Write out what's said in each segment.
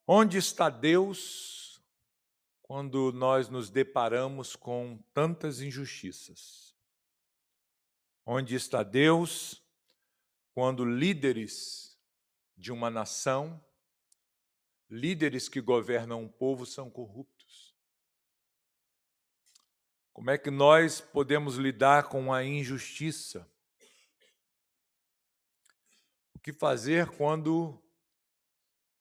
Onde está Deus quando nós nos deparamos com tantas injustiças? Onde está Deus quando líderes de uma nação, líderes que governam um povo são corruptos? Como é que nós podemos lidar com a injustiça? O que fazer quando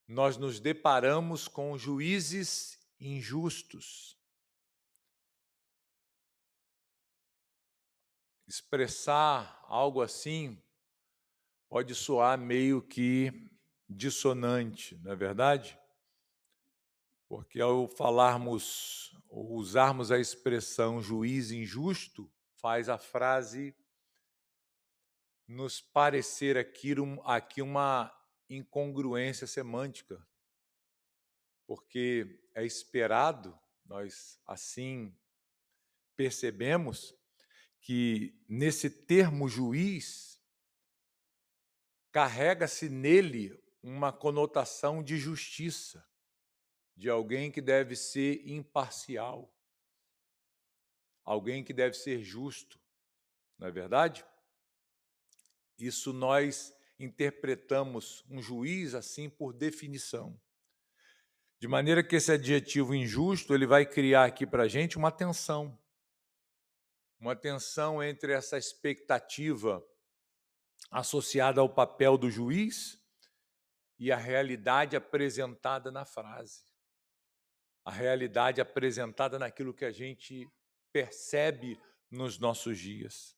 nós nos deparamos com juízes injustos? Expressar algo assim pode soar meio que dissonante, não é verdade? Porque ao falarmos ou usarmos a expressão juiz injusto, faz a frase nos parecer aqui uma incongruência semântica, porque é esperado, nós assim percebemos, que nesse termo juiz carrega-se nele uma conotação de justiça, de alguém que deve ser imparcial, alguém que deve ser justo, não é verdade? Isso nós interpretamos um juiz assim por definição. De maneira que esse adjetivo injusto, ele vai criar aqui para a gente uma tensão entre essa expectativa associada ao papel do juiz e a realidade apresentada na frase. A realidade apresentada naquilo que a gente percebe nos nossos dias.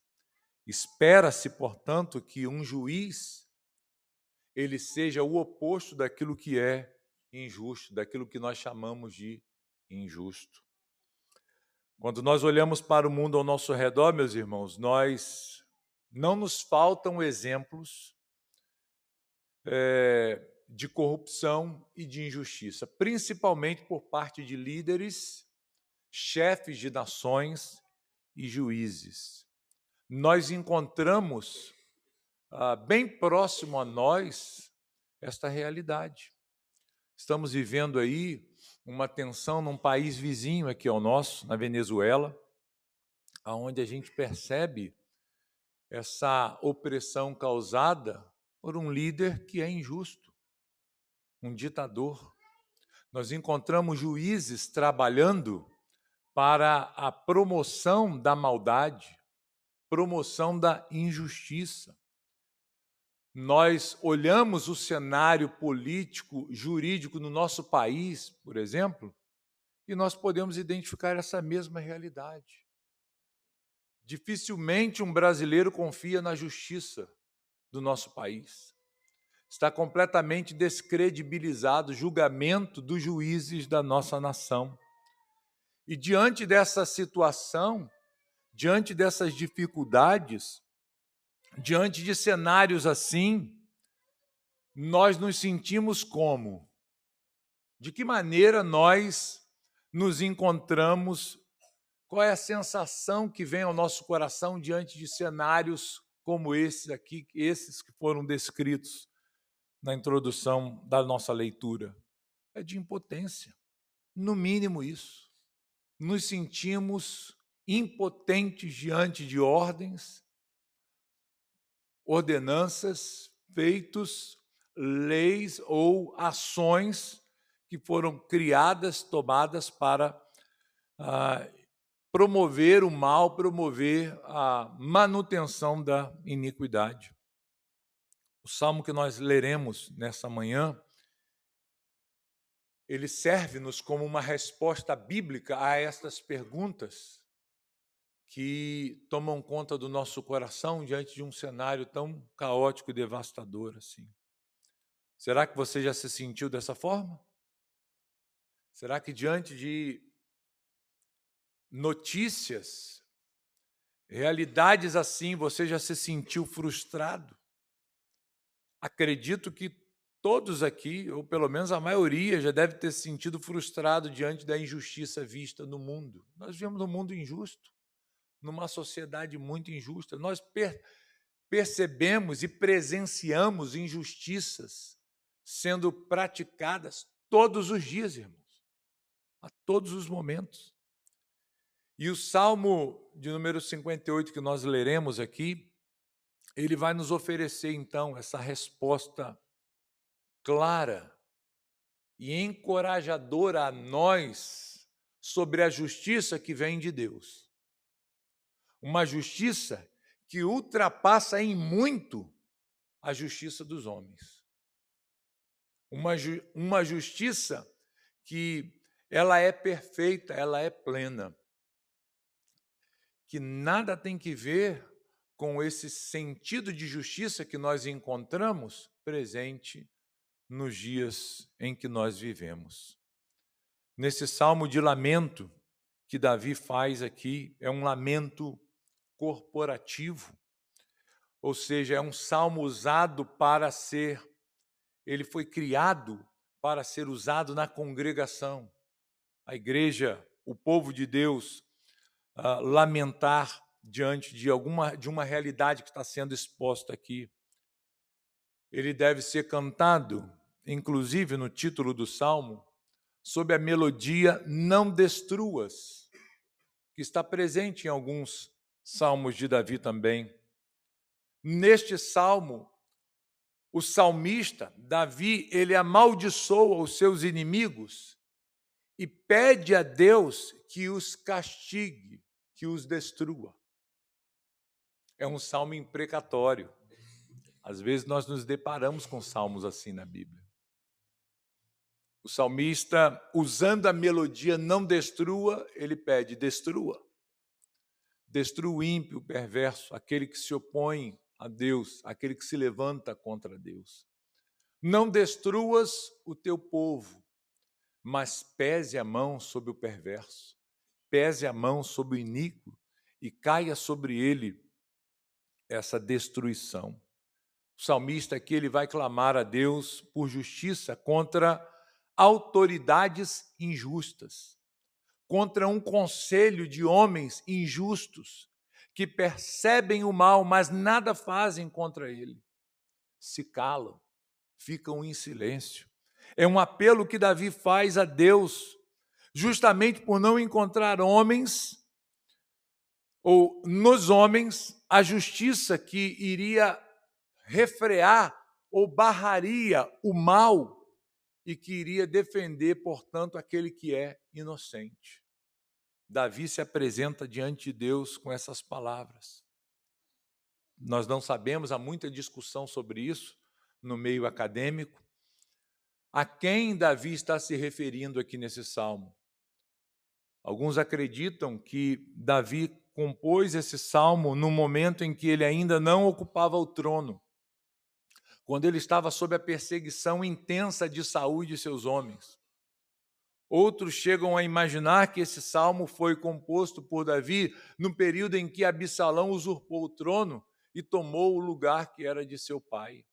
Espera-se, portanto, que um juiz ele seja o oposto daquilo que é injusto, daquilo que nós chamamos de injusto. Quando nós olhamos para o mundo ao nosso redor, meus irmãos, não nos faltam exemplos de corrupção e de injustiça, principalmente por parte de líderes, chefes de nações e juízes. Nós encontramos bem próximo a nós esta realidade. Estamos vivendo aí uma tensão num país vizinho aqui ao nosso, na Venezuela, onde a gente percebe essa opressão causada por um líder que é injusto, um ditador. Nós encontramos juízes trabalhando para a promoção da maldade, promoção da injustiça. Nós olhamos o cenário político, jurídico no nosso país, por exemplo, e nós podemos identificar essa mesma realidade. Dificilmente um brasileiro confia na justiça do nosso país. Está completamente descredibilizado o julgamento dos juízes da nossa nação. E diante dessa situação, diante dessas dificuldades, diante de cenários assim, nós nos sentimos como? De que maneira nós nos encontramos? Qual é a sensação que vem ao nosso coração diante de cenários como esses aqui, esses que foram descritos na introdução da nossa leitura? É de impotência, no mínimo isso. Nos sentimos impotentes diante de ordens, ordenanças, feitos, leis ou ações que foram criadas, tomadas para promover o mal, promover a manutenção da iniquidade. O salmo que nós leremos nessa manhã, ele serve-nos como uma resposta bíblica a estas perguntas que tomam conta do nosso coração diante de um cenário tão caótico e devastador assim. Será que você já se sentiu dessa forma? Será que diante de notícias, realidades assim, você já se sentiu frustrado? Acredito que todos aqui, ou pelo menos a maioria, já deve ter se sentido frustrado diante da injustiça vista no mundo. Nós vivemos num mundo injusto, numa sociedade muito injusta. Nós percebemos e presenciamos injustiças sendo praticadas todos os dias, irmãos, a todos os momentos. E o Salmo de número 58 que nós leremos aqui, ele vai nos oferecer, então, essa resposta clara e encorajadora a nós sobre a justiça que vem de Deus. Uma justiça que ultrapassa em muito a justiça dos homens. Uma justiça que ela é perfeita, ela é plena. Que nada tem que ver com esse sentido de justiça que nós encontramos presente nos dias em que nós vivemos. Nesse salmo de lamento que Davi faz aqui, é um lamento corporativo, ou seja, é um salmo usado para ser, ele foi criado para ser usado na congregação. A igreja, o povo de Deus, lamentar diante de uma realidade que está sendo exposta aqui. Ele deve ser cantado, inclusive no título do salmo, sob a melodia Não Destruas, que está presente em alguns salmos de Davi também. Neste salmo, o salmista, Davi, ele amaldiçoa os seus inimigos e pede a Deus que os castigue, que os destrua. É um salmo imprecatório. Às vezes nós nos deparamos com salmos assim na Bíblia. O salmista, usando a melodia Não Destrua, ele pede, destrua. Destrua o ímpio, o perverso, aquele que se opõe a Deus, aquele que se levanta contra Deus. Não destruas o teu povo, mas pese a mão sobre o perverso, pese a mão sobre o iníquo e caia sobre ele essa destruição. O salmista aqui ele vai clamar a Deus por justiça contra autoridades injustas, contra um conselho de homens injustos que percebem o mal, mas nada fazem contra ele. Se calam, ficam em silêncio. É um apelo que Davi faz a Deus, justamente por não encontrar homens, ou nos homens, a justiça que iria refrear ou barraria o mal e que iria defender, portanto, aquele que é inocente. Davi se apresenta diante de Deus com essas palavras. Nós não sabemos, há muita discussão sobre isso no meio acadêmico. A quem Davi está se referindo aqui nesse salmo? Alguns acreditam que Davi compôs esse salmo no momento em que ele ainda não ocupava o trono, quando ele estava sob a perseguição intensa de Saul e de seus homens. Outros chegam a imaginar que esse salmo foi composto por Davi no período em que Absalão usurpou o trono e tomou o lugar que era de seu pai.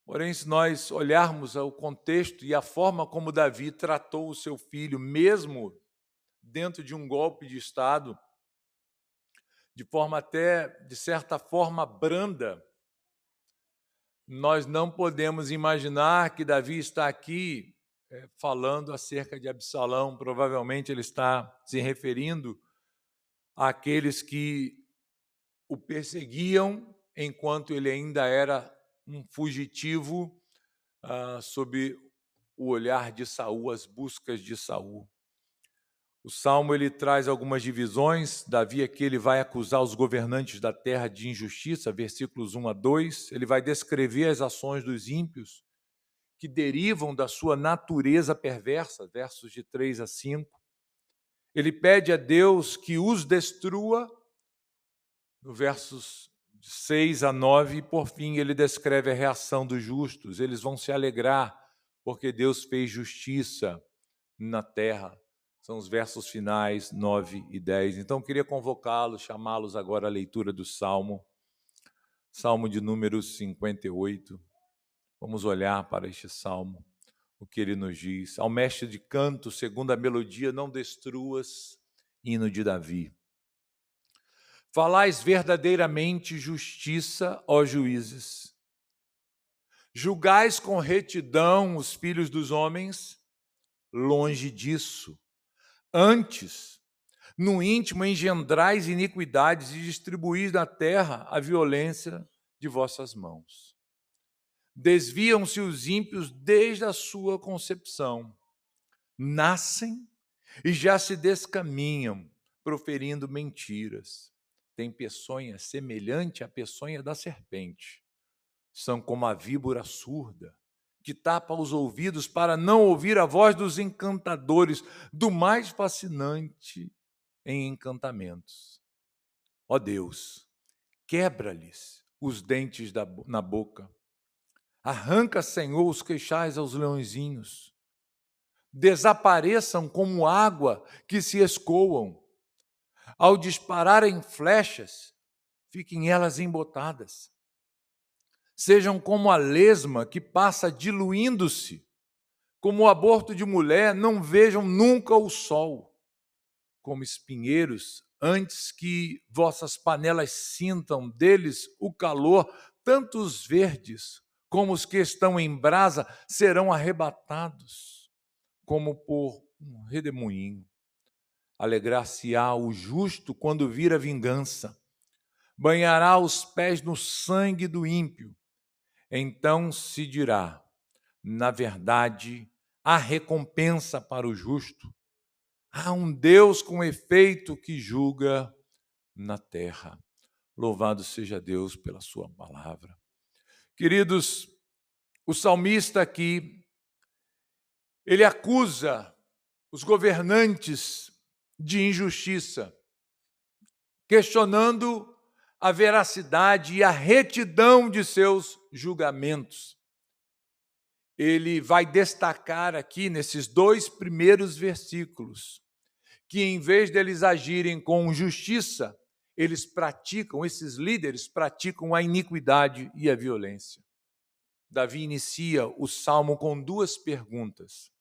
Porém, se nós olharmos o contexto e a forma como Davi tratou o seu filho, mesmo dentro de um golpe de Estado, de forma até, de certa forma, branda, nós não podemos imaginar que Davi está aqui falando acerca de Absalão. Provavelmente ele está se referindo àqueles que o perseguiam enquanto ele ainda era um fugitivo sob o olhar de Saul, as buscas de Saul. O Salmo ele traz algumas divisões. Davi aqui ele vai acusar os governantes da terra de injustiça, versículos 1 a 2. Ele vai descrever as ações dos ímpios que derivam da sua natureza perversa, versos de 3 a 5. Ele pede a Deus que os destrua, no versos de 6 a 9, e por fim ele descreve a reação dos justos. Eles vão se alegrar porque Deus fez justiça na terra. São os versos finais 9 e 10. Então, eu queria convocá-los, chamá-los agora à leitura do Salmo, Salmo de número 58. Vamos olhar para este Salmo, o que ele nos diz. Ao mestre de canto, segundo a melodia, não destruas, hino de Davi. Falais verdadeiramente justiça, ó juízes. Julgais com retidão os filhos dos homens? Longe disso. Antes, no íntimo engendrais iniquidades e distribuís na terra a violência de vossas mãos. Desviam-se os ímpios desde a sua concepção. Nascem e já se descaminham, proferindo mentiras. Tem peçonha semelhante à peçonha da serpente. São como a víbora surda, que tapa os ouvidos para não ouvir a voz dos encantadores, do mais fascinante em encantamentos. Ó Deus, quebra-lhes os dentes na boca. Arranca, Senhor, os queixais aos leõezinhos. Desapareçam como água que se escoam. Ao dispararem flechas, fiquem elas embotadas. Sejam como a lesma que passa diluindo-se. Como o aborto de mulher, não vejam nunca o sol. Como espinheiros, antes que vossas panelas sintam deles o calor, tanto os verdes como os que estão em brasa serão arrebatados, como por um redemoinho. Alegrar-se-á o justo quando vir a vingança, banhará os pés no sangue do ímpio. Então se dirá, na verdade, há recompensa para o justo. Há um Deus com efeito que julga na terra. Louvado seja Deus pela sua palavra. Queridos, o salmista aqui, ele acusa os governantes de injustiça, questionando a veracidade e a retidão de seus julgamentos. Ele vai destacar aqui, nesses 2 primeiros versículos, que em vez deles agirem com justiça, esses líderes praticam a iniquidade e a violência. Davi inicia o salmo com 2 perguntas.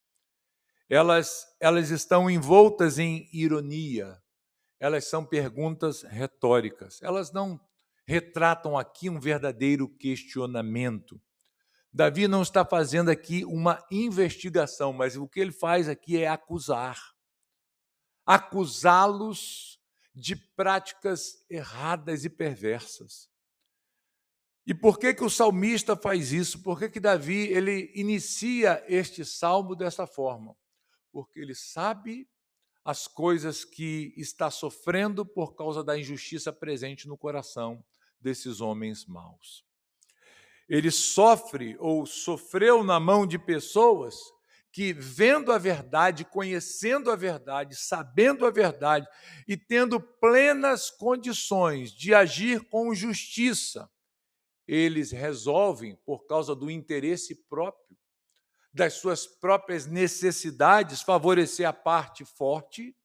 Elas estão envoltas em ironia. Elas são perguntas retóricas. Elas não retratam aqui um verdadeiro questionamento. Davi não está fazendo aqui uma investigação, mas o que ele faz aqui é acusá-los de práticas erradas e perversas. E por que o salmista faz isso? Por que Davi ele inicia este salmo dessa forma? Porque ele sabe as coisas que está sofrendo por causa da injustiça presente no coração desses homens maus. Ele sofre ou sofreu na mão de pessoas que, vendo a verdade, conhecendo a verdade, sabendo a verdade e tendo plenas condições de agir com justiça, eles resolvem, por causa do interesse próprio, das suas próprias necessidades, favorecer a parte forte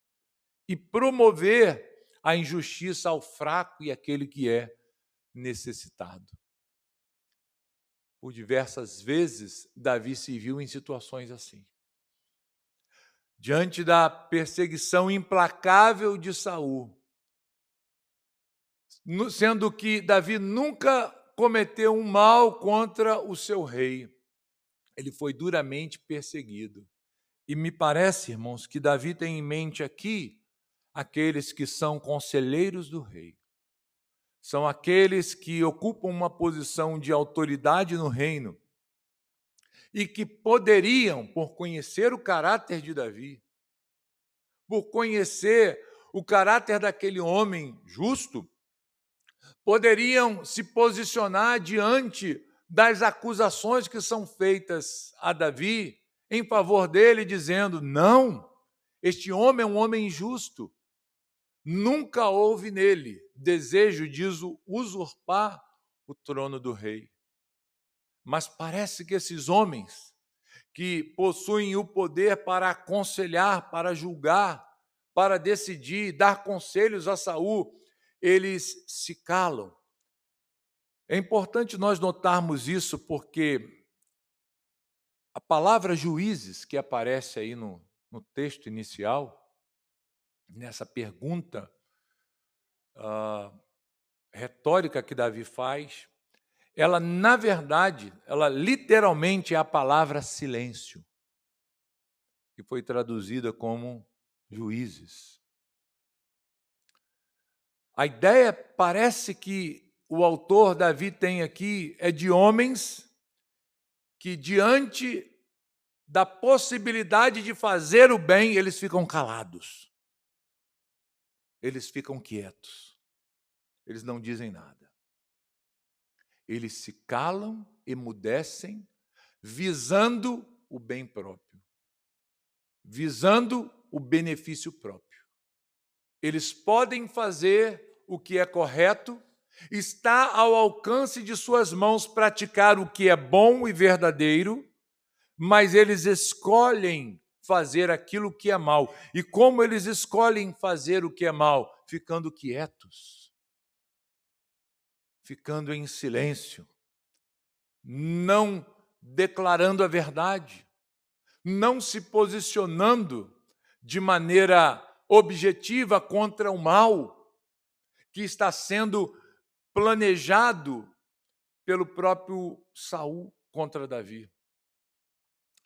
e promover a injustiça ao fraco e àquele que é necessitado. Por diversas vezes, Davi se viu em situações assim. Diante da perseguição implacável de Saul, sendo que Davi nunca cometeu um mal contra o seu rei, ele foi duramente perseguido. E me parece, irmãos, que Davi tem em mente aqui aqueles que são conselheiros do rei. São aqueles que ocupam uma posição de autoridade no reino e que poderiam, por conhecer o caráter de Davi, por conhecer o caráter daquele homem justo, poderiam se posicionar diante das acusações que são feitas a Davi em favor dele, dizendo: não, este homem é um homem injusto. Nunca houve nele desejo de usurpar o trono do rei. Mas parece que esses homens que possuem o poder para aconselhar, para julgar, para decidir, dar conselhos a Saul, eles se calam. É importante nós notarmos isso porque a palavra juízes, que aparece aí no texto inicial, nessa pergunta retórica que Davi faz, ela, na verdade, ela literalmente é a palavra silêncio, que foi traduzida como juízes. A ideia parece que o autor Davi tem aqui é de homens que, diante da possibilidade de fazer o bem, eles ficam calados. Eles ficam quietos. Eles não dizem nada. Eles se calam, emudecem, visando o bem próprio, visando o benefício próprio. Eles podem fazer o que é correto, está ao alcance de suas mãos praticar o que é bom e verdadeiro, mas eles escolhem fazer aquilo que é mal. E como eles escolhem fazer o que é mal? Ficando quietos, ficando em silêncio, não declarando a verdade, não se posicionando de maneira objetiva contra o mal que está sendo planejado pelo próprio Saul contra Davi.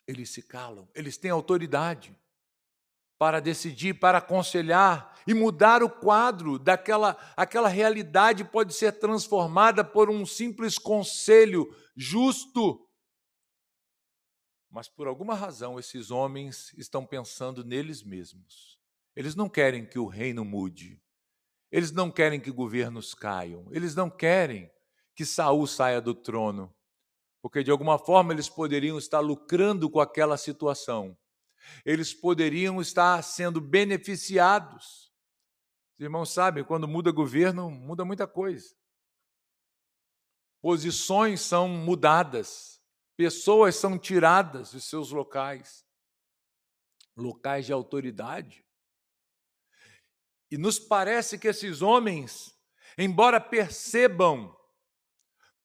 Eles se calam, eles têm autoridade para decidir, para aconselhar e mudar o quadro aquela realidade pode ser transformada por um simples conselho justo. Mas por alguma razão esses homens estão pensando neles mesmos. Eles não querem que o reino mude. Eles não querem que governos caiam. Eles não querem que Saul saia do trono, porque de alguma forma eles poderiam estar lucrando com aquela situação. Eles poderiam estar sendo beneficiados. Os irmãos sabem, quando muda governo, muda muita coisa. Posições são mudadas, pessoas são tiradas dos seus locais de autoridade. E nos parece que esses homens, embora percebam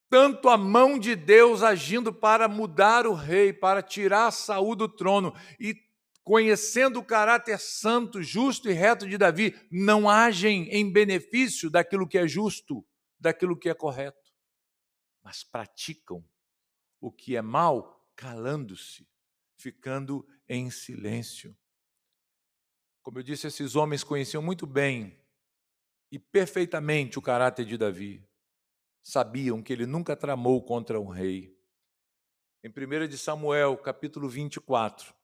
tanto a mão de Deus agindo para mudar o rei, para tirar Saul do trono, e conhecendo o caráter santo, justo e reto de Davi, não agem em benefício daquilo que é justo, daquilo que é correto, mas praticam o que é mal, calando-se, ficando em silêncio. Como eu disse, esses homens conheciam muito bem e perfeitamente o caráter de Davi. Sabiam que ele nunca tramou contra um rei. Em 1 de Samuel, capítulo 24,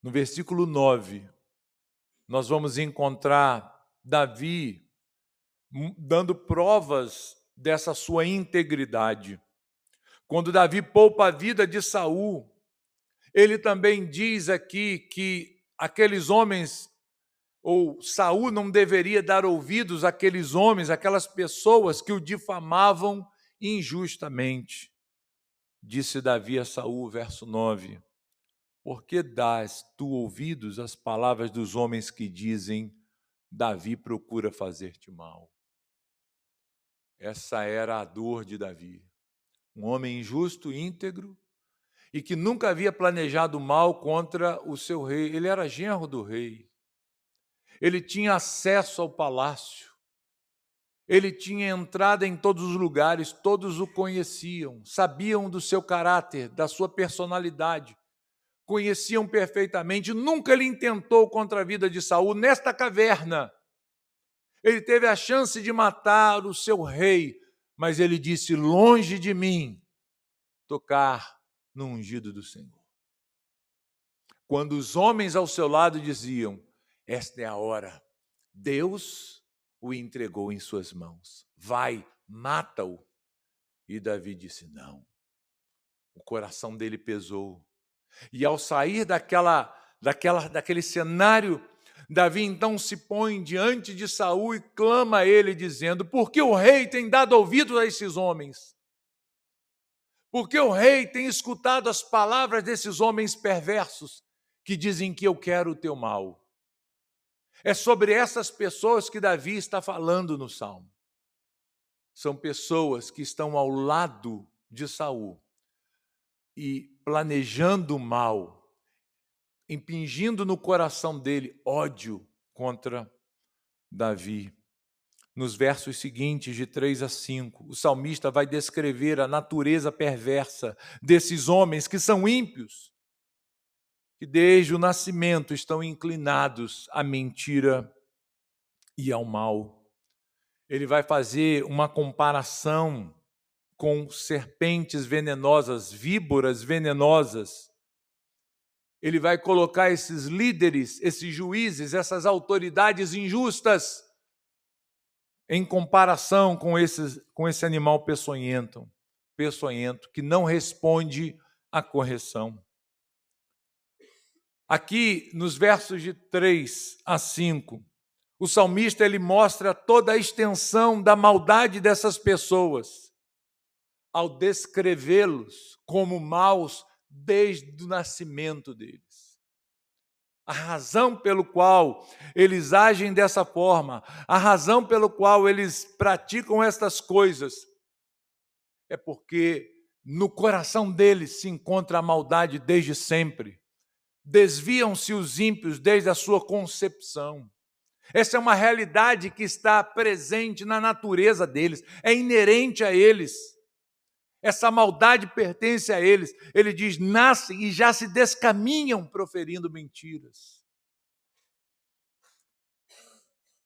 no versículo 9, nós vamos encontrar Davi dando provas dessa sua integridade. Quando Davi poupa a vida de Saul, ele também diz aqui que aqueles homens, ou Saul não deveria dar ouvidos àqueles homens, àquelas pessoas que o difamavam injustamente. Disse Davi a Saul, verso 9, por que dás tu ouvidos às palavras dos homens que dizem, Davi procura fazer-te mal? Essa era a dor de Davi. Um homem injusto, íntegro, e que nunca havia planejado mal contra o seu rei. Ele era genro do rei. Ele tinha acesso ao palácio. Ele tinha entrada em todos os lugares, todos o conheciam, sabiam do seu caráter, da sua personalidade, conheciam perfeitamente. Nunca ele intentou contra a vida de Saul. Nesta caverna, ele teve a chance de matar o seu rei, mas ele disse, longe de mim, tocar no ungido do Senhor. Quando os homens ao seu lado diziam, esta é a hora, Deus o entregou em suas mãos. Vai, mata-o. E Davi disse, não. O coração dele pesou. E ao sair daquele cenário, Davi então se põe diante de Saul e clama a ele, dizendo, por que o rei tem dado ouvido a esses homens? Por que o rei tem escutado as palavras desses homens perversos que dizem que eu quero o teu mal? É sobre essas pessoas que Davi está falando no Salmo. São pessoas que estão ao lado de Saul e planejando o mal, impingindo no coração dele ódio contra Davi. Nos versos seguintes, de 3 a 5, o salmista vai descrever a natureza perversa desses homens que são ímpios, que desde o nascimento estão inclinados à mentira e ao mal. Ele vai fazer uma comparação com serpentes venenosas, víboras venenosas. Ele vai colocar esses líderes, esses juízes, essas autoridades injustas em comparação com esse animal peçonhento, que não responde à correção. Aqui, nos versos de 3 a 5, o salmista ele mostra toda a extensão da maldade dessas pessoas, ao descrevê-los como maus desde o nascimento deles. A razão pelo qual eles agem dessa forma, a razão pelo qual eles praticam estas coisas, é porque no coração deles se encontra a maldade desde sempre. Desviam-se os ímpios desde a sua concepção. Essa é uma realidade que está presente na natureza deles, é inerente a eles. Essa maldade pertence a eles. Ele diz, nascem e já se descaminham proferindo mentiras.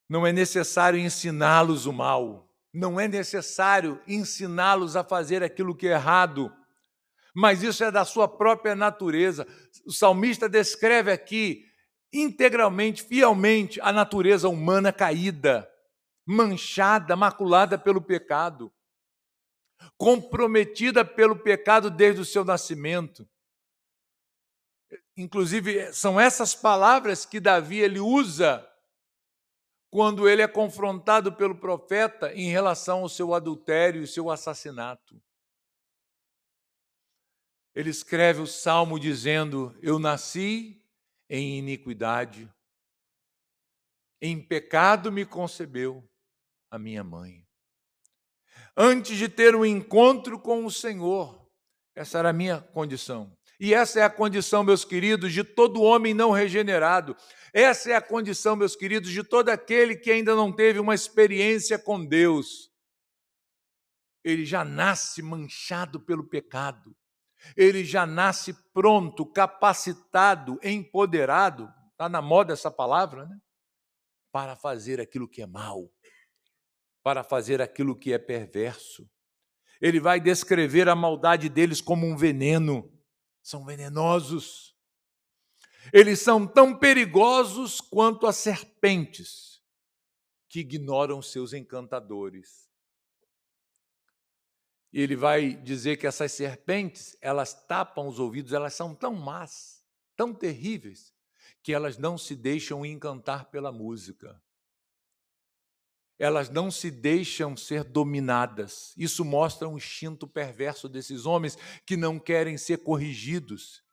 Não é necessário ensiná-los o mal, não é necessário ensiná-los a fazer aquilo que é errado, mas isso é da sua própria natureza. O salmista descreve aqui integralmente, fielmente, a natureza humana caída, manchada, maculada pelo pecado, comprometida pelo pecado desde o seu nascimento. Inclusive, são essas palavras que Davi ele usa quando ele é confrontado pelo profeta em relação ao seu adultério e seu assassinato. Ele escreve o salmo dizendo, eu nasci em iniquidade, em pecado me concebeu a minha mãe. Antes de ter um encontro com o Senhor, essa era a minha condição. E essa é a condição, meus queridos, de todo homem não regenerado. Essa é a condição, meus queridos, de todo aquele que ainda não teve uma experiência com Deus. Ele já nasce manchado pelo pecado. Ele já nasce pronto, capacitado, empoderado, está na moda essa palavra, né? Para fazer aquilo que é mal, para fazer aquilo que é perverso. Ele vai descrever a maldade deles como um veneno. São venenosos. Eles são tão perigosos quanto as serpentes que ignoram seus encantadores. E ele vai dizer que essas serpentes, elas tapam os ouvidos, elas são tão más, tão terríveis, que elas não se deixam encantar pela música. Elas não se deixam ser dominadas. Isso mostra um instinto perverso desses homens que não querem ser corrigidos,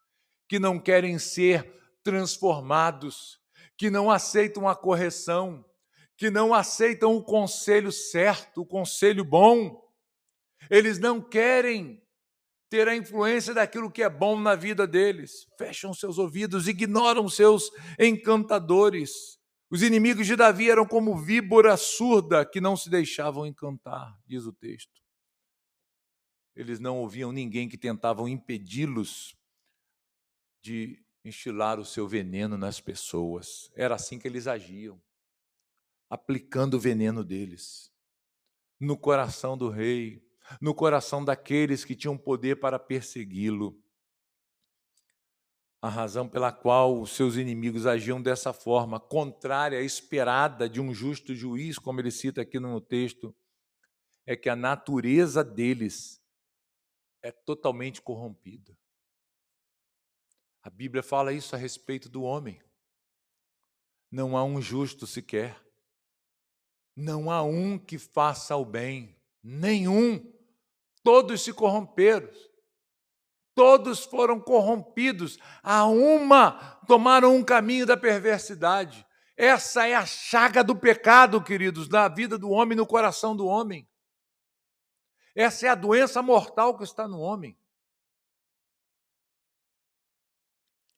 que não querem ser transformados, que não aceitam a correção, que não aceitam o conselho certo, o conselho bom. Eles não querem ter a influência daquilo que é bom na vida deles. Fecham seus ouvidos, ignoram seus encantadores. Os inimigos de Davi eram como víbora surda que não se deixavam encantar, diz o texto. Eles não ouviam ninguém que tentavam impedi-los de instilar o seu veneno nas pessoas. Era assim que eles agiam, aplicando o veneno deles no coração do rei, no coração daqueles que tinham poder para persegui-lo. A razão pela qual os seus inimigos agiam dessa forma, contrária à esperada de um justo juiz, como ele cita aqui no texto, é que a natureza deles é totalmente corrompida. A Bíblia fala isso a respeito do homem. Não há um justo sequer. Não há um que faça o bem. Nenhum. Todos se corromperam. Todos foram corrompidos. A uma tomaram um caminho da perversidade. Essa é a chaga do pecado, queridos, na vida do homem, no coração do homem. Essa é a doença mortal que está no homem.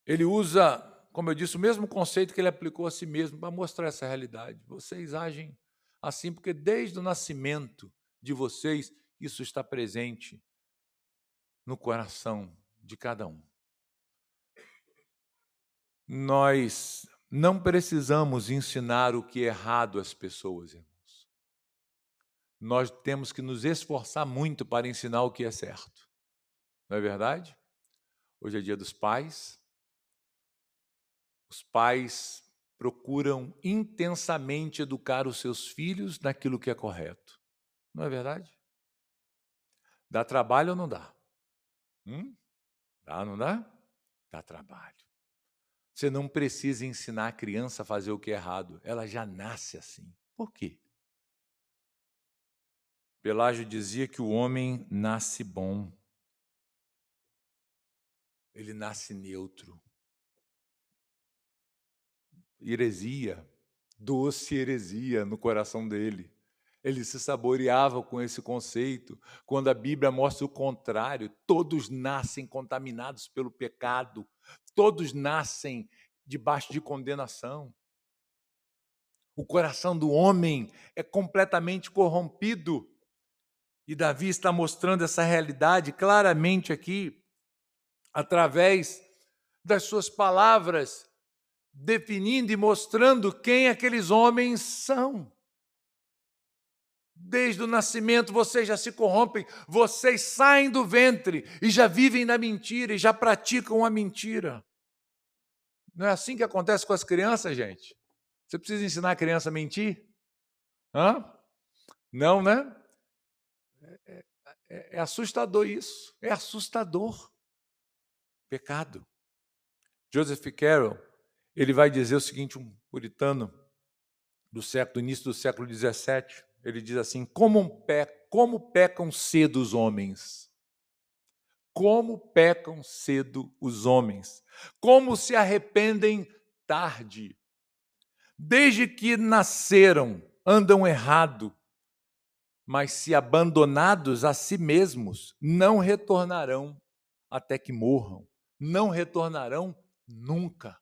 Ele usa, como eu disse, o mesmo conceito que ele aplicou a si mesmo para mostrar essa realidade. Vocês agem assim, porque desde o nascimento de vocês, isso está presente no coração de cada um. Nós não precisamos ensinar o que é errado às pessoas, irmãos. Nós temos que nos esforçar muito para ensinar o que é certo. Não é verdade? Hoje é dia dos pais. Os pais procuram intensamente educar os seus filhos naquilo que é correto. Não é verdade? Dá trabalho ou não dá? Dá ou não dá? Dá trabalho. Você não precisa ensinar a criança a fazer o que é errado. Ela já nasce assim. Por quê? Pelágio dizia que o homem nasce bom. Ele nasce neutro. Heresia, doce heresia no coração dele. Ele se saboreava com esse conceito, quando a Bíblia mostra o contrário. Todos nascem contaminados pelo pecado, todos nascem debaixo de condenação. O coração do homem é completamente corrompido. E Davi está mostrando essa realidade claramente aqui, através das suas palavras, definindo e mostrando quem aqueles homens são. Desde o nascimento vocês já se corrompem, vocês saem do ventre e já vivem na mentira e já praticam a mentira. Não é assim que acontece com as crianças, gente? Você precisa ensinar a criança a mentir? Não, né? É assustador isso, é assustador. Pecado. Joseph Carroll, ele vai dizer o seguinte, um puritano do início do século XVII, ele diz assim, como pecam cedo os homens? Como pecam cedo os homens? Como se arrependem tarde? Desde que nasceram, andam errado, mas se abandonados a si mesmos, não retornarão até que morram. Não retornarão nunca.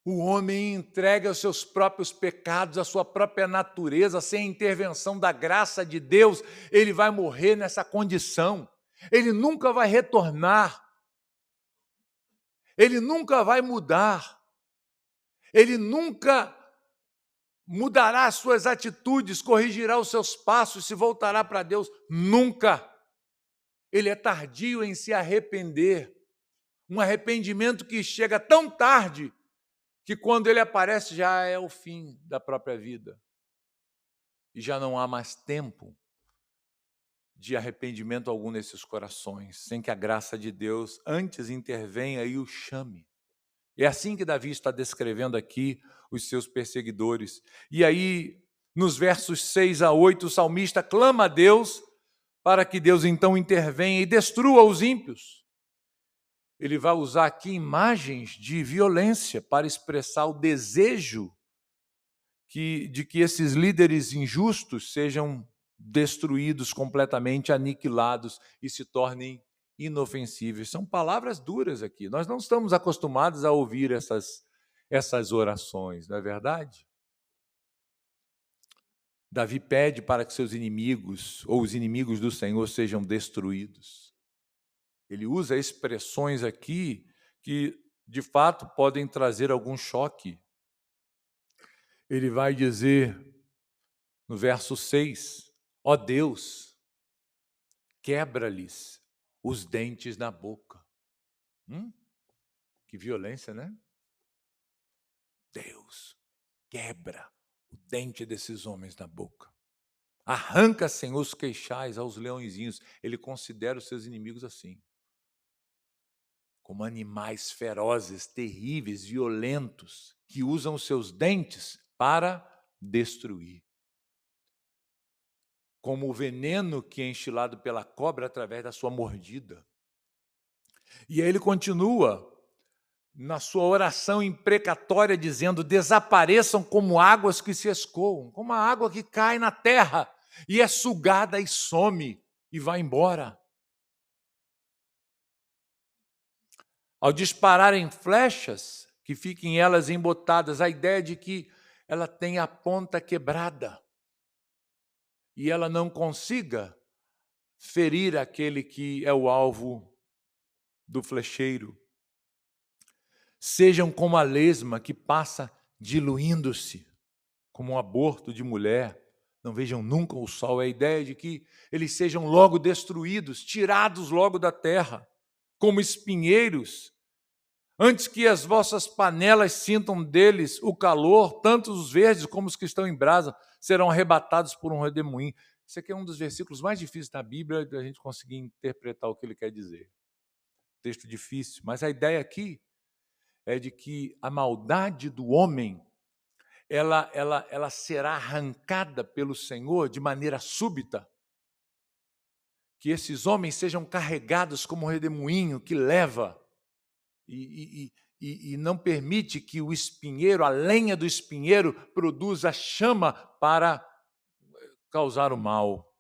O homem entrega os seus próprios pecados, a sua própria natureza, sem a intervenção da graça de Deus, ele vai morrer nessa condição. Ele nunca vai retornar. Ele nunca vai mudar. Ele nunca mudará as suas atitudes, corrigirá os seus passos, se voltará para Deus. Nunca. Ele é tardio em se arrepender. Um arrependimento que chega tão tarde que quando ele aparece já é o fim da própria vida. E já não há mais tempo de arrependimento algum nesses corações, sem que a graça de Deus antes intervenha e o chame. É assim que Davi está descrevendo aqui os seus perseguidores. E aí, nos versos 6 a 8, o salmista clama a Deus para que Deus então intervenha e destrua os ímpios. Ele vai usar aqui imagens de violência para expressar o desejo de que esses líderes injustos sejam destruídos completamente, aniquilados e se tornem inofensíveis. São palavras duras aqui. Nós não estamos acostumados a ouvir essas orações, não é verdade? Davi pede para que seus inimigos, ou os inimigos do Senhor, sejam destruídos. Ele usa expressões aqui que, de fato, podem trazer algum choque. Ele vai dizer, no verso 6, ó Deus, quebra-lhes os dentes na boca. Que violência, né? Deus, quebra o dente desses homens na boca. Arranca, Senhor, os queixais aos leõezinhos. Ele considera os seus inimigos assim, como animais ferozes, terríveis, violentos, que usam os seus dentes para destruir. Como o veneno que é enxilado pela cobra através da sua mordida. E aí ele continua na sua oração imprecatória, dizendo, desapareçam como águas que se escoam, como a água que cai na terra e é sugada e some e vai embora. Ao dispararem flechas, que fiquem elas embotadas, a ideia de que ela tenha a ponta quebrada e ela não consiga ferir aquele que é o alvo do flecheiro. Sejam como a lesma que passa diluindo-se, como um aborto de mulher. Não vejam nunca o sol. É a ideia de que eles sejam logo destruídos, tirados logo da terra, como espinheiros. Antes que as vossas panelas sintam deles o calor, tanto os verdes como os que estão em brasa serão arrebatados por um redemoinho. Esse aqui é um dos versículos mais difíceis da Bíblia da gente conseguir interpretar o que ele quer dizer. Texto difícil, mas a ideia aqui é de que a maldade do homem ela será arrancada pelo Senhor de maneira súbita, que esses homens sejam carregados como um redemoinho que leva e não permite que o espinheiro, a lenha do espinheiro, produza chama para causar o mal.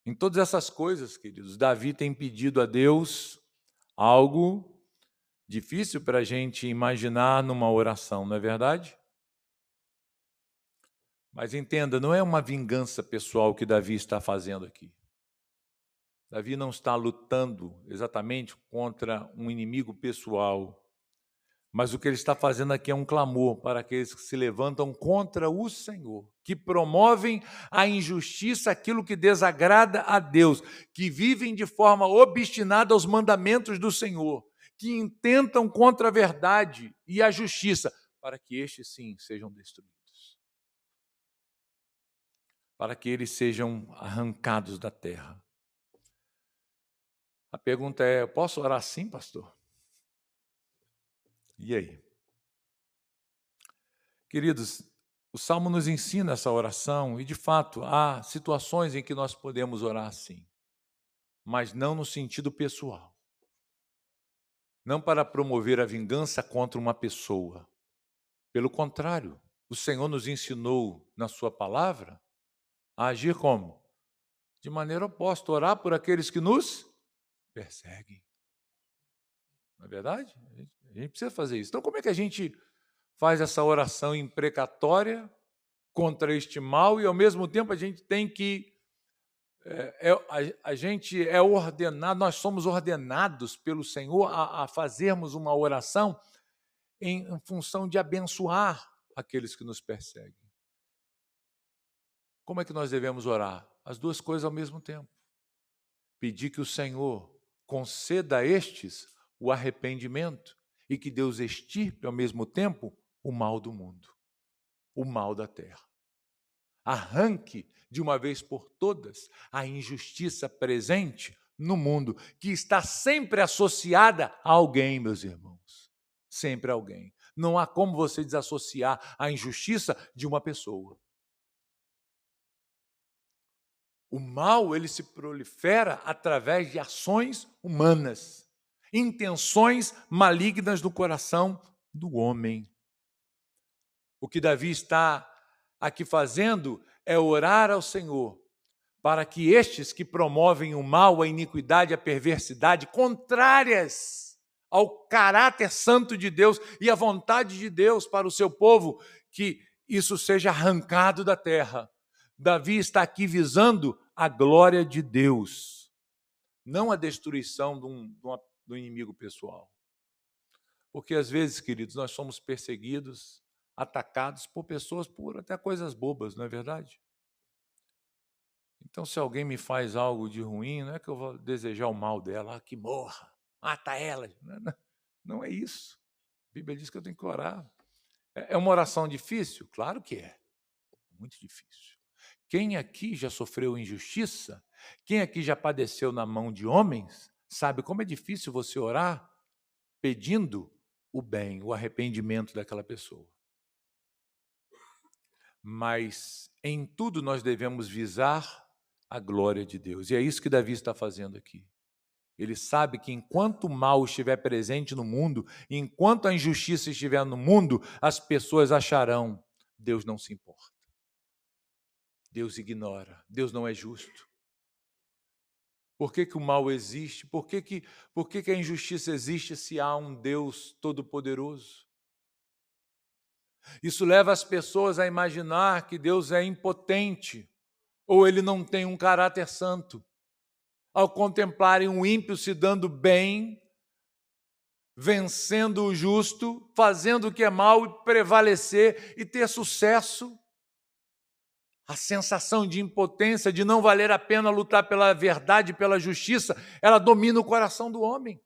Em todas essas coisas, queridos, Davi tem pedido a Deus algo difícil para a gente imaginar numa oração, não é verdade? Mas entenda, não é uma vingança pessoal que Davi está fazendo aqui. Davi não está lutando exatamente contra um inimigo pessoal, mas o que ele está fazendo aqui é um clamor para aqueles que se levantam contra o Senhor, que promovem a injustiça, aquilo que desagrada a Deus, que vivem de forma obstinada aos mandamentos do Senhor, que intentam contra a verdade e a justiça, para que estes sim sejam destruídos, para que eles sejam arrancados da terra. A pergunta é: eu posso orar assim, pastor? E aí? Queridos, o Salmo nos ensina essa oração e, de fato, há situações em que nós podemos orar assim, mas não no sentido pessoal. Não para promover a vingança contra uma pessoa. Pelo contrário, o Senhor nos ensinou na sua palavra a agir como? De maneira oposta, orar por aqueles que nos perseguem. Não é verdade? A gente precisa fazer isso. Então, como é que a gente faz essa oração imprecatória contra este mal e, ao mesmo tempo, a gente tem que... a gente é ordenado, nós somos ordenados pelo Senhor a fazermos uma oração em função de abençoar aqueles que nos perseguem. Como é que nós devemos orar? As duas coisas ao mesmo tempo. Pedir que o Senhor conceda a estes o arrependimento e que Deus extirpe ao mesmo tempo o mal do mundo, o mal da terra. Arranque de uma vez por todas a injustiça presente no mundo, que está sempre associada a alguém, meus irmãos. Sempre a alguém. Não há como você desassociar a injustiça de uma pessoa. O mal, ele se prolifera através de ações humanas, intenções malignas no coração do homem. O que Davi está aqui fazendo é orar ao Senhor para que estes que promovem o mal, a iniquidade, a perversidade, contrárias ao caráter santo de Deus e à vontade de Deus para o seu povo, que isso seja arrancado da terra. Davi está aqui visando a glória de Deus, não a destruição do inimigo pessoal. Porque às vezes, queridos, nós somos perseguidos, atacados por pessoas por até coisas bobas, não é verdade? Então, se alguém me faz algo de ruim, não é que eu vou desejar o mal dela, que morra, mata ela. Não é isso. A Bíblia diz que eu tenho que orar. É uma oração difícil? Claro que é. Muito difícil. Quem aqui já sofreu injustiça, quem aqui já padeceu na mão de homens, sabe como é difícil você orar pedindo o bem, o arrependimento daquela pessoa. Mas em tudo nós devemos visar a glória de Deus. E é isso que Davi está fazendo aqui. Ele sabe que enquanto o mal estiver presente no mundo, enquanto a injustiça estiver no mundo, as pessoas acharão: Deus não se importa. Deus ignora. Deus não é justo. Por que o mal existe? Por que a injustiça existe se há um Deus todo-poderoso? Isso leva as pessoas a imaginar que Deus é impotente ou ele não tem um caráter santo. Ao contemplarem um ímpio se dando bem, vencendo o justo, fazendo o que é mal e prevalecer e ter sucesso, a sensação de impotência, de não valer a pena lutar pela verdade, pela justiça, ela domina o coração do homem.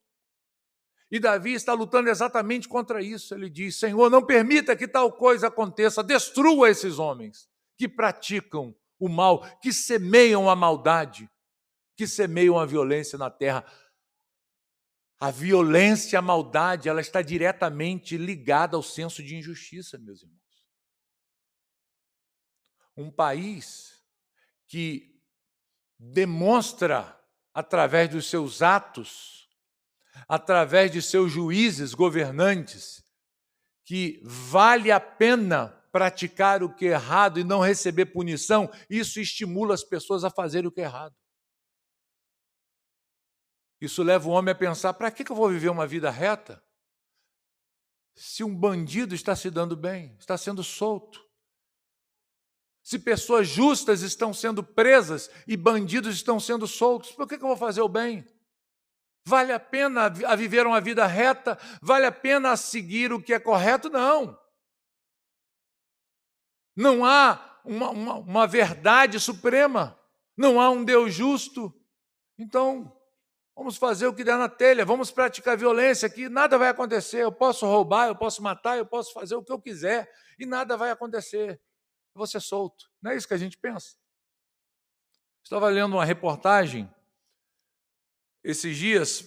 E Davi está lutando exatamente contra isso. Ele diz: Senhor, não permita que tal coisa aconteça, destrua esses homens que praticam o mal, que semeiam a maldade, que semeiam a violência na terra. A violência, a maldade, ela está diretamente ligada ao senso de injustiça, meus irmãos. Um país que demonstra, através dos seus atos, através de seus juízes governantes, que vale a pena praticar o que é errado e não receber punição, isso estimula as pessoas a fazerem o que é errado. Isso leva o homem a pensar: para que eu vou viver uma vida reta se um bandido está se dando bem, está sendo solto? Se pessoas justas estão sendo presas e bandidos estão sendo soltos, por que eu vou fazer o bem? Vale a pena a viver uma vida reta? Vale a pena seguir o que é correto? Não. Não há uma verdade suprema. Não há um Deus justo. Então, vamos fazer o que der na telha, vamos praticar violência, que nada vai acontecer. Eu posso roubar, eu posso matar, eu posso fazer o que eu quiser e nada vai acontecer. Eu vou ser solto. Não é isso que a gente pensa? Estava lendo uma reportagem esses dias,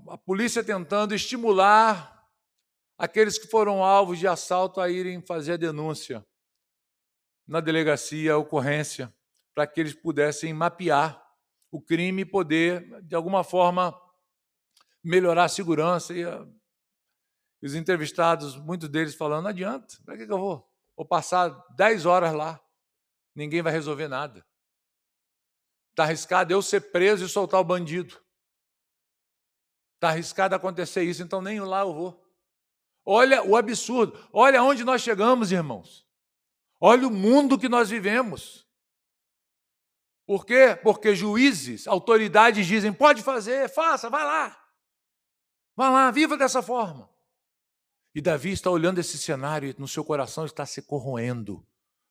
a polícia tentando estimular aqueles que foram alvos de assalto a irem fazer a denúncia na delegacia, a ocorrência, para que eles pudessem mapear o crime e poder, de alguma forma, melhorar a segurança. E os entrevistados, muitos deles falando: não adianta, para que eu vou passar 10 horas lá? Ninguém vai resolver nada. Está arriscado eu ser preso e soltar o bandido. Está arriscado acontecer isso, então nem lá eu vou. Olha o absurdo, olha onde nós chegamos, irmãos. Olha o mundo que nós vivemos. Por quê? Porque juízes, autoridades dizem: pode fazer, faça, vai lá, viva dessa forma. E Davi está olhando esse cenário e no seu coração está se corroendo,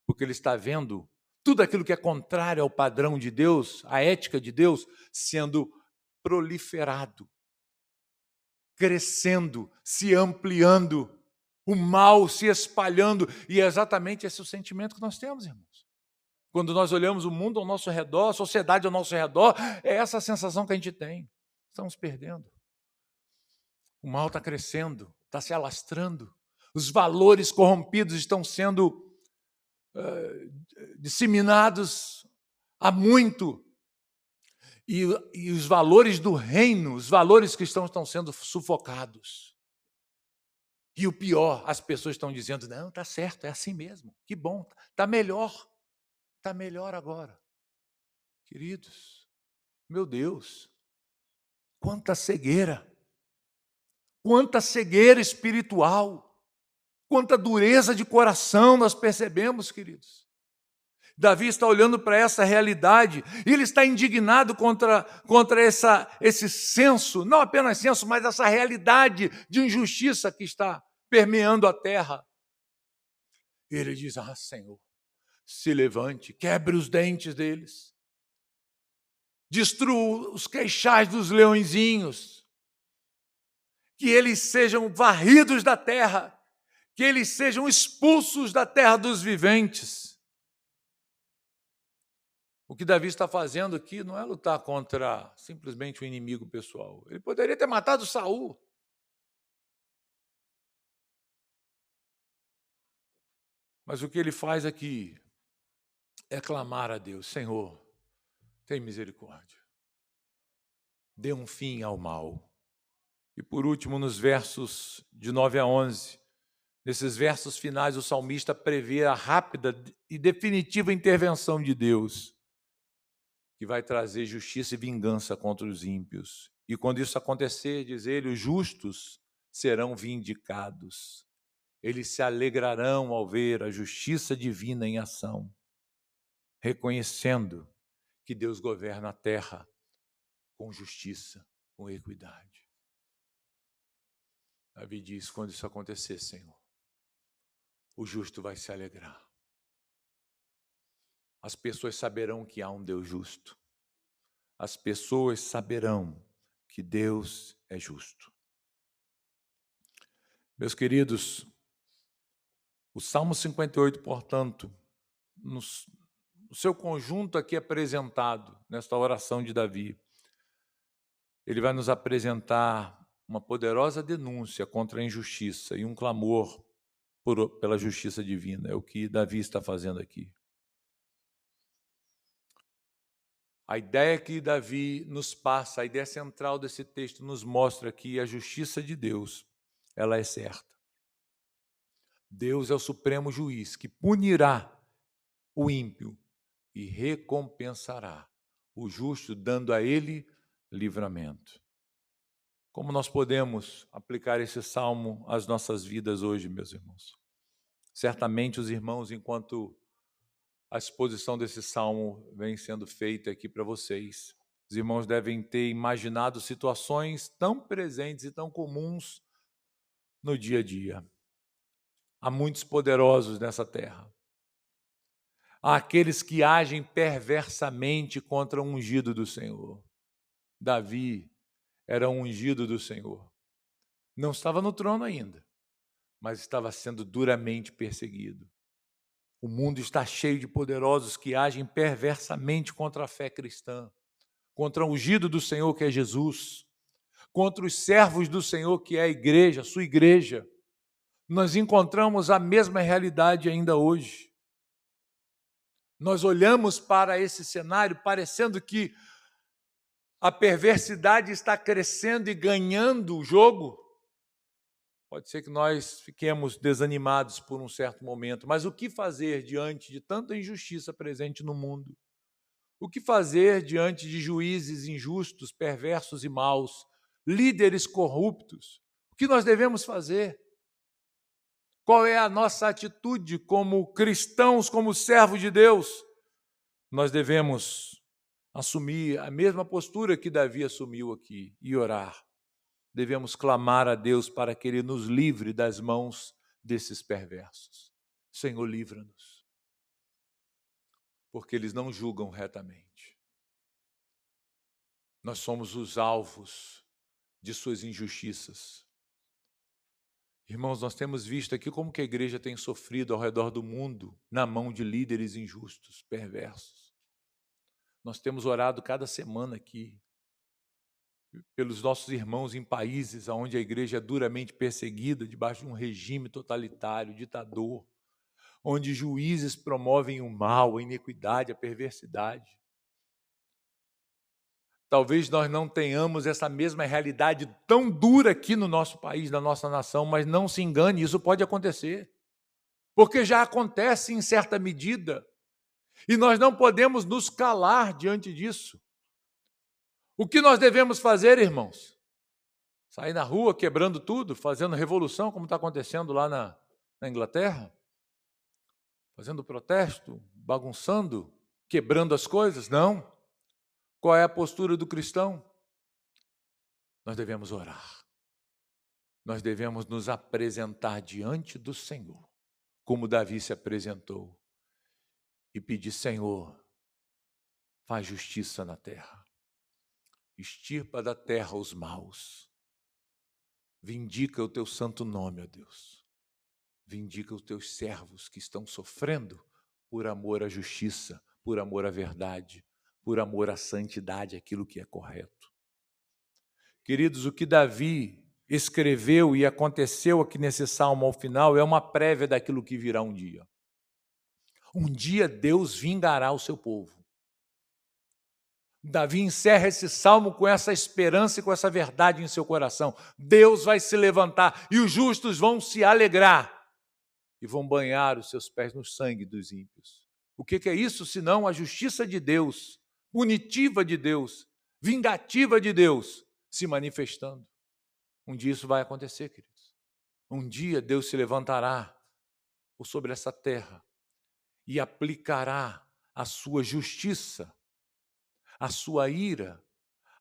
porque ele está vendo tudo aquilo que é contrário ao padrão de Deus, à ética de Deus, sendo proliferado, crescendo, se ampliando, o mal se espalhando. E é exatamente esse o sentimento que nós temos, irmãos. Quando nós olhamos o mundo ao nosso redor, a sociedade ao nosso redor, é essa a sensação que a gente tem. Estamos perdendo. O mal está crescendo, está se alastrando. Os valores corrompidos estão sendo disseminados há muito. E os valores do reino, os valores cristãos estão sendo sufocados. E o pior, as pessoas estão dizendo: não, está certo, é assim mesmo, que bom, está melhor agora. Queridos, meu Deus, quanta cegueira espiritual, quanta dureza de coração nós percebemos, queridos. Davi está olhando para essa realidade e ele está indignado contra esse senso, não apenas senso, mas essa realidade de injustiça que está permeando a terra. E ele diz: ah, Senhor, se levante, quebre os dentes deles, destrua os queixais dos leõezinhos, que eles sejam varridos da terra, que eles sejam expulsos da terra dos viventes. O que Davi está fazendo aqui não é lutar contra simplesmente o inimigo pessoal. Ele poderia ter matado Saul. Mas o que ele faz aqui é clamar a Deus: Senhor, tem misericórdia. Dê um fim ao mal. E por último, nos versos de 9 a 11, nesses versos finais, o salmista prevê a rápida e definitiva intervenção de Deus, que vai trazer justiça e vingança contra os ímpios. E quando isso acontecer, diz ele, os justos serão vindicados. Eles se alegrarão ao ver a justiça divina em ação, reconhecendo que Deus governa a terra com justiça, com equidade. Davi diz: quando isso acontecer, Senhor, o justo vai se alegrar. As pessoas saberão que há um Deus justo. As pessoas saberão que Deus é justo. Meus queridos, o Salmo 58, portanto, no seu conjunto aqui apresentado, nesta oração de Davi, ele vai nos apresentar uma poderosa denúncia contra a injustiça e um clamor pela justiça divina. É o que Davi está fazendo aqui. A ideia que Davi nos passa, a ideia central desse texto nos mostra que a justiça de Deus, ela é certa. Deus é o supremo juiz que punirá o ímpio e recompensará o justo, dando a ele livramento. Como nós podemos aplicar esse salmo às nossas vidas hoje, meus irmãos? Certamente os irmãos, enquanto a exposição desse salmo vem sendo feita aqui para vocês, os irmãos devem ter imaginado situações tão presentes e tão comuns no dia a dia. Há muitos poderosos nessa terra. Há aqueles que agem perversamente contra o ungido do Senhor. Davi era um ungido do Senhor. Não estava no trono ainda, mas estava sendo duramente perseguido. O mundo está cheio de poderosos que agem perversamente contra a fé cristã, contra o ungido do Senhor, que é Jesus, contra os servos do Senhor, que é a igreja, a sua igreja. Nós encontramos a mesma realidade ainda hoje. Nós olhamos para esse cenário parecendo que a perversidade está crescendo e ganhando o jogo. Pode ser que nós fiquemos desanimados por um certo momento, mas o que fazer diante de tanta injustiça presente no mundo? O que fazer diante de juízes injustos, perversos e maus, líderes corruptos? O que nós devemos fazer? Qual é a nossa atitude como cristãos, como servos de Deus? Nós devemos assumir a mesma postura que Davi assumiu aqui e orar. Devemos clamar a Deus para que Ele nos livre das mãos desses perversos. Senhor, livra-nos, porque eles não julgam retamente. Nós somos os alvos de suas injustiças. Irmãos, nós temos visto aqui como que a igreja tem sofrido ao redor do mundo na mão de líderes injustos, perversos. Nós temos orado cada semana aqui pelos nossos irmãos em países onde a igreja é duramente perseguida, debaixo de um regime totalitário, ditador, onde juízes promovem o mal, a iniquidade, a perversidade. Talvez nós não tenhamos essa mesma realidade tão dura aqui no nosso país, na nossa nação, mas não se engane, isso pode acontecer, porque já acontece em certa medida, e nós não podemos nos calar diante disso. O que nós devemos fazer, irmãos? Sair na rua quebrando tudo, fazendo revolução, como está acontecendo lá na Inglaterra? Fazendo protesto, bagunçando, quebrando as coisas? Não. Qual é a postura do cristão? Nós devemos orar. Nós devemos nos apresentar diante do Senhor, como Davi se apresentou, e pedir: Senhor, faz justiça na terra. Extirpa da terra os maus. Vindica o teu santo nome, ó Deus. Vindica os teus servos que estão sofrendo por amor à justiça, por amor à verdade, por amor à santidade, aquilo que é correto. Queridos, o que Davi escreveu e aconteceu aqui nesse salmo ao final é uma prévia daquilo que virá um dia. Um dia Deus vingará o seu povo. Davi encerra esse salmo com essa esperança e com essa verdade em seu coração. Deus vai se levantar e os justos vão se alegrar e vão banhar os seus pés no sangue dos ímpios. O que é isso, senão a justiça de Deus, punitiva de Deus, vingativa de Deus, se manifestando? Um dia isso vai acontecer, queridos. Um dia Deus se levantará por sobre essa terra e aplicará a sua justiça, a sua ira,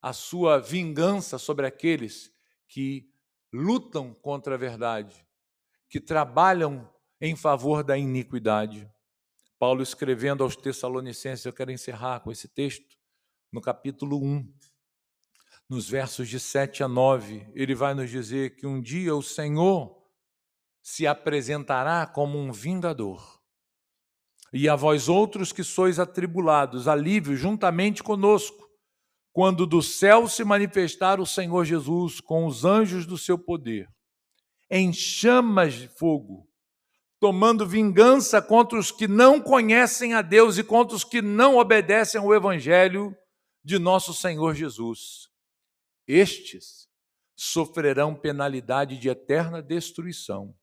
a sua vingança sobre aqueles que lutam contra a verdade, que trabalham em favor da iniquidade. Paulo, escrevendo aos Tessalonicenses, eu quero encerrar com esse texto, no capítulo 1, nos versos de 7 a 9, ele vai nos dizer que um dia o Senhor se apresentará como um vingador. E a vós outros que sois atribulados, alívio juntamente conosco, quando do céu se manifestar o Senhor Jesus com os anjos do seu poder, em chamas de fogo, tomando vingança contra os que não conhecem a Deus e contra os que não obedecem ao Evangelho de nosso Senhor Jesus. Estes sofrerão penalidade de eterna destruição,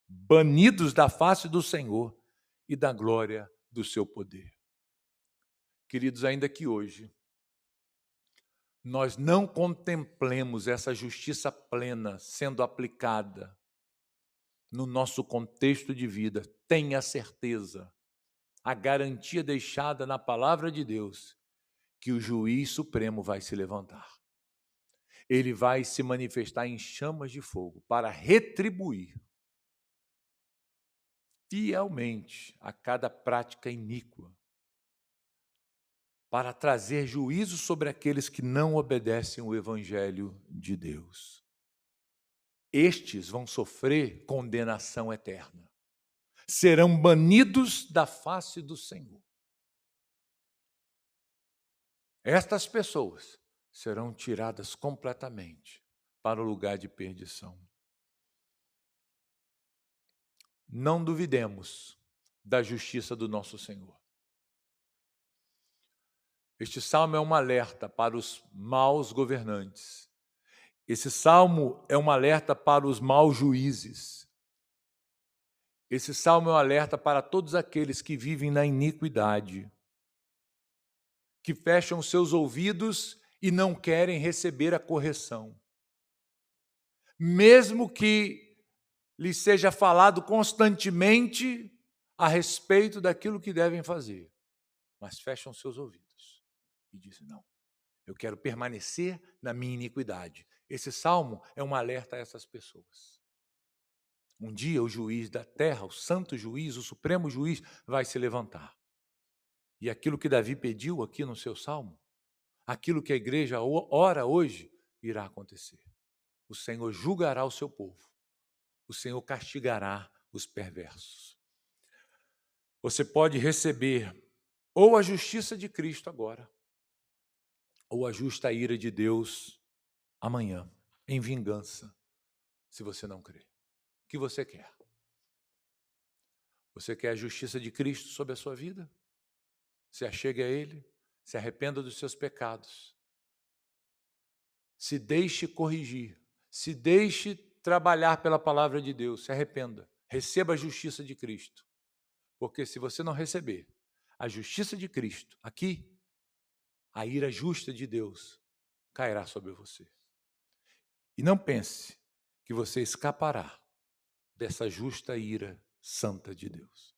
banidos da face do Senhor e da glória do seu poder. Queridos, ainda que hoje nós não contemplemos essa justiça plena sendo aplicada no nosso contexto de vida, tenha certeza, a garantia deixada na palavra de Deus, que o juiz supremo vai se levantar. Ele vai se manifestar em chamas de fogo para retribuir fielmente a cada prática iníqua, para trazer juízo sobre aqueles que não obedecem o Evangelho de Deus. Estes vão sofrer condenação eterna. Serão banidos da face do Senhor. Estas pessoas serão tiradas completamente para o lugar de perdição. Não duvidemos da justiça do nosso Senhor. Este salmo é um alerta para os maus governantes. Esse salmo é um alerta para os maus juízes. Esse salmo é um alerta para todos aqueles que vivem na iniquidade, que fecham seus ouvidos e não querem receber a correção. Mesmo que lhes seja falado constantemente a respeito daquilo que devem fazer, mas fecham seus ouvidos e dizem, não, eu quero permanecer na minha iniquidade. Esse salmo é um alerta a essas pessoas. Um dia o juiz da terra, o santo juiz, o supremo juiz, vai se levantar. E aquilo que Davi pediu aqui no seu salmo, aquilo que a igreja ora hoje, irá acontecer. O Senhor julgará o seu povo. O Senhor castigará os perversos. Você pode receber ou a justiça de Cristo agora, ou a justa ira de Deus amanhã, em vingança, se você não crer. O que você quer? Você quer a justiça de Cristo sobre a sua vida? Se achegue a Ele, se arrependa dos seus pecados, se deixe corrigir, se deixe trabalhar pela palavra de Deus, se arrependa, receba a justiça de Cristo. Porque se você não receber a justiça de Cristo aqui, a ira justa de Deus cairá sobre você. E não pense que você escapará dessa justa ira santa de Deus.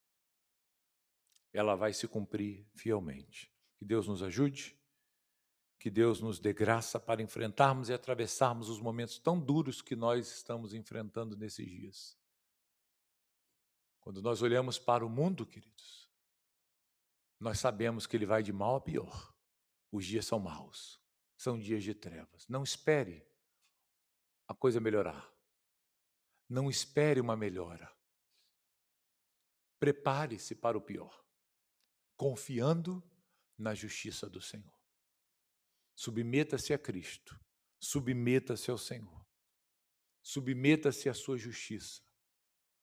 Ela vai se cumprir fielmente. Que Deus nos ajude, que Deus nos dê graça para enfrentarmos e atravessarmos os momentos tão duros que nós estamos enfrentando nesses dias. Quando nós olhamos para o mundo, queridos, nós sabemos que ele vai de mal a pior. Os dias são maus, são dias de trevas. Não espere a coisa melhorar. Não espere uma melhora. Prepare-se para o pior, confiando na justiça do Senhor. Submeta-se a Cristo, submeta-se ao Senhor, submeta-se à sua justiça.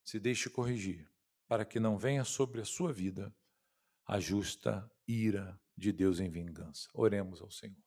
Se deixe corrigir, para que não venha sobre a sua vida a justa ira de Deus em vingança. Oremos ao Senhor.